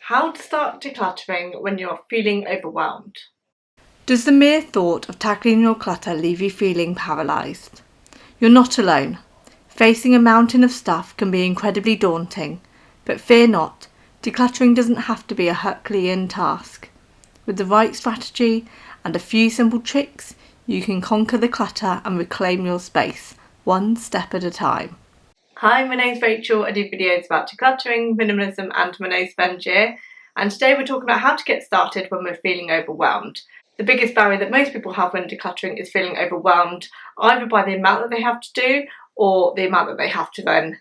How to start decluttering when you're feeling overwhelmed. Does the mere thought of tackling your clutter leave you feeling paralysed? You're not alone. Facing a mountain of stuff can be incredibly daunting, but fear not, decluttering doesn't have to be a Herculean task. With the right strategy and a few simple tricks, you can conquer the clutter and reclaim your space, one step at a time. Hi, my name's Rachel. I do videos about decluttering, minimalism and minimalism, and today we're talking about how to get started when we're feeling overwhelmed. The biggest barrier that most people have when decluttering is feeling overwhelmed, either by the amount that they have to do or the amount that they have to then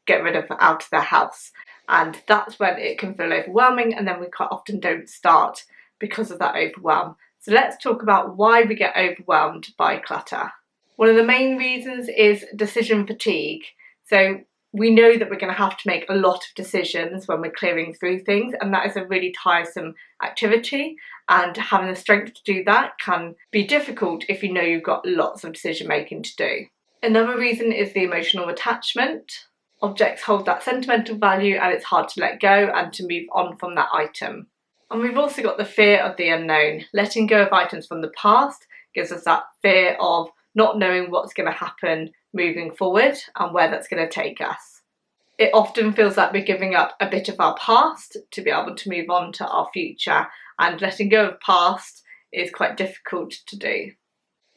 get rid of out of their house. And that's when it can feel overwhelming, and then we quite often don't start because of that overwhelm. So let's talk about why we get overwhelmed by clutter. One of the main reasons is decision fatigue. So we know that we're going to have to make a lot of decisions when we're clearing through things, and that is a really tiresome activity, and having the strength to do that can be difficult if you know you've got lots of decision making to do. Another reason is the emotional attachment. Objects hold that sentimental value and it's hard to let go and to move on from that item. And we've also got the fear of the unknown. Letting go of items from the past gives us that fear of not knowing what's going to happen moving forward and where that's going to take us. It often feels like we're giving up a bit of our past to be able to move on to our future, and letting go of past is quite difficult to do.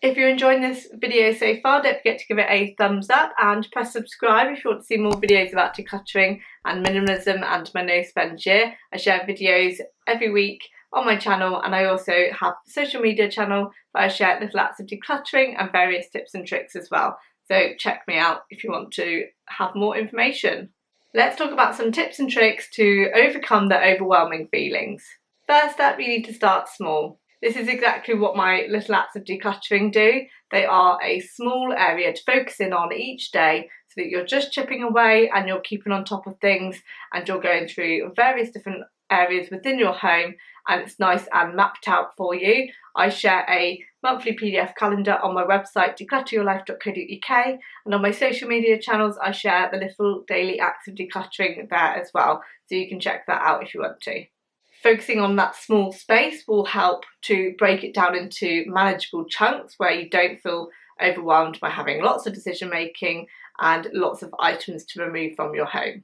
If you're enjoying this video so far, don't forget to give it a thumbs up and press subscribe if you want to see more videos about decluttering and minimalism and my no spend year. I share videos every week on my channel, and I also have a social media channel where I share little acts of decluttering and various tips and tricks as well. So check me out if you want to have more information. Let's talk about some tips and tricks to overcome the overwhelming feelings. First up, you need to start small. This is exactly what my little acts of decluttering do. They are a small area to focus in on each day so that you're just chipping away and you're keeping on top of things, and you're going through various different areas within your home, and it's nice and mapped out for you. I share a monthly PDF calendar on my website declutteryourlife.co.uk, and on my social media channels I share the little daily acts of decluttering there as well, so you can check that out if you want to. Focusing on that small space will help to break it down into manageable chunks where you don't feel overwhelmed by having lots of decision making and lots of items to remove from your home.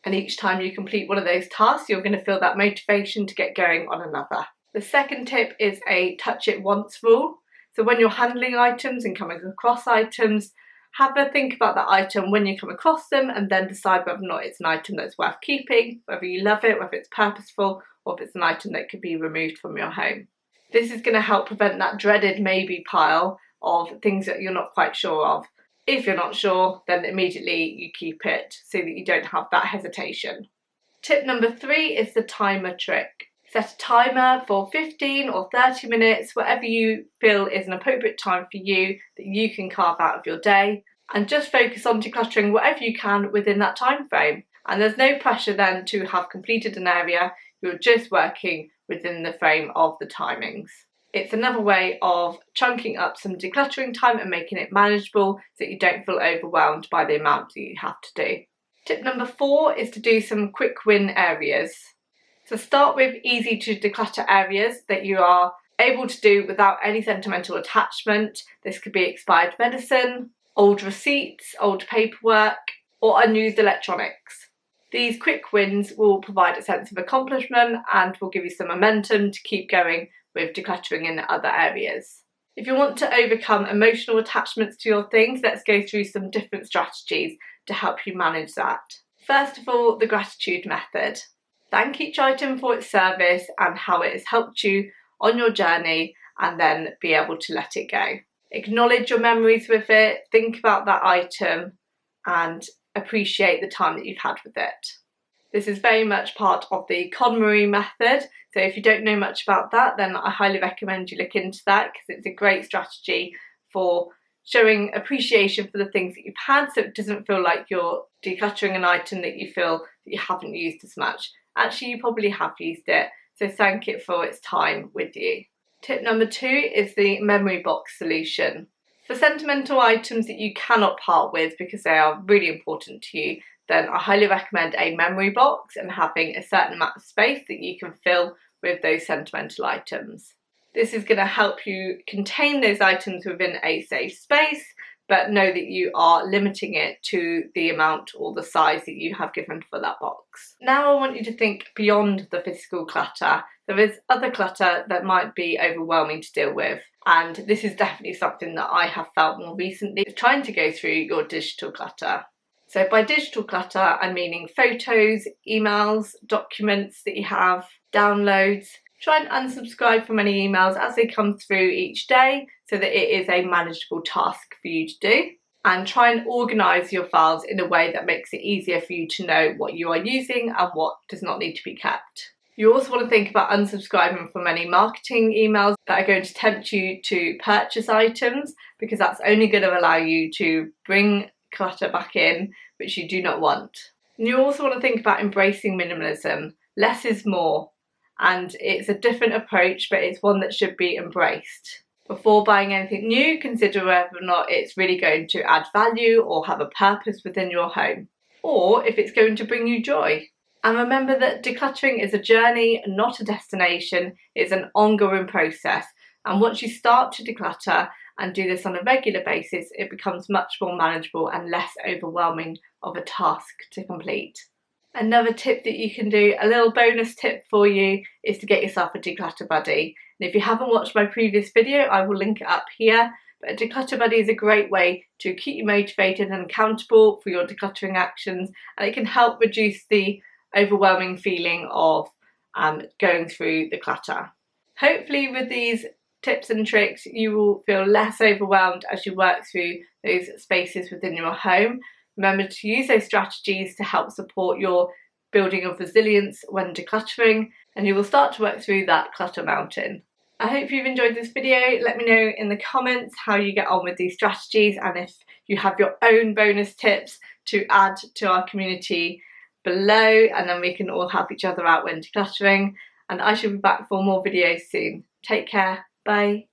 And each time you complete one of those tasks, you're going to feel that motivation to get going on another. The second tip is a touch it once rule. So when you're handling items and coming across items, have a think about that item when you come across them, and then decide whether or not it's an item that's worth keeping, whether you love it, whether it's purposeful, or if it's an item that could be removed from your home. This is going to help prevent that dreaded maybe pile of things that you're not quite sure of. If you're not sure, then immediately you keep it so that you don't have that hesitation. Tip number 3 is the timer trick. Set a timer for 15 or 30 minutes, whatever you feel is an appropriate time for you that you can carve out of your day, and just focus on decluttering whatever you can within that time frame. And there's no pressure then to have completed an area, you're just working within the frame of the timings. It's another way of chunking up some decluttering time and making it manageable so that you don't feel overwhelmed by the amount that you have to do. Tip number 4 is to do some quick win areas. So start with easy to declutter areas that you are able to do without any sentimental attachment. This could be expired medicine, old receipts, old paperwork, or unused electronics. These quick wins will provide a sense of accomplishment and will give you some momentum to keep going with decluttering in other areas. If you want to overcome emotional attachments to your things, let's go through some different strategies to help you manage that. First of all, the gratitude method. Thank each item for its service and how it has helped you on your journey, and then be able to let it go. Acknowledge your memories with it, think about that item and appreciate the time that you've had with it. This is very much part of the KonMari method, so if you don't know much about that, then I highly recommend you look into that, because it's a great strategy for showing appreciation for the things that you've had, so it doesn't feel like you're decluttering an item that you feel that you haven't used as much. Actually, you probably have used it, so thank it for its time with you. Tip number 2 is the memory box solution. For sentimental items that you cannot part with because they are really important to you, then I highly recommend a memory box and having a certain amount of space that you can fill with those sentimental items. This is going to help you contain those items within a safe space, but know that you are limiting it to the amount or the size that you have given for that box. Now I want you to think beyond the physical clutter. There is other clutter that might be overwhelming to deal with, and this is definitely something that I have felt more recently, trying to go through your digital clutter. So by digital clutter, I'm meaning photos, emails, documents that you have, downloads. Try and unsubscribe from any emails as they come through each day so that it is a manageable task for you to do. And try and organise your files in a way that makes it easier for you to know what you are using and what does not need to be kept. You also want to think about unsubscribing from any marketing emails that are going to tempt you to purchase items, because that's only going to allow you to bring clutter back in, which you do not want. And you also want to think about embracing minimalism. Less is more, and it's a different approach, but it's one that should be embraced. Before buying anything new, consider whether or not it's really going to add value or have a purpose within your home, or if it's going to bring you joy. And remember that decluttering is a journey, not a destination. It's an ongoing process, and once you start to declutter and do this on a regular basis, it becomes much more manageable and less overwhelming of a task to complete. Another tip that you can do, a little bonus tip for you, is to get yourself a declutter buddy. And if you haven't watched my previous video, I will link it up here. But a declutter buddy is a great way to keep you motivated and accountable for your decluttering actions, and it can help reduce the overwhelming feeling of going through the clutter. Hopefully with these tips and tricks you will feel less overwhelmed as you work through those spaces within your home. Remember to use those strategies to help support your building of resilience when decluttering, and you will start to work through that clutter mountain. I hope you've enjoyed this video. Let me know in the comments how you get on with these strategies, and if you have your own bonus tips to add to our community below, and then we can all help each other out when decluttering. And I shall be back for more videos soon. Take care. Bye.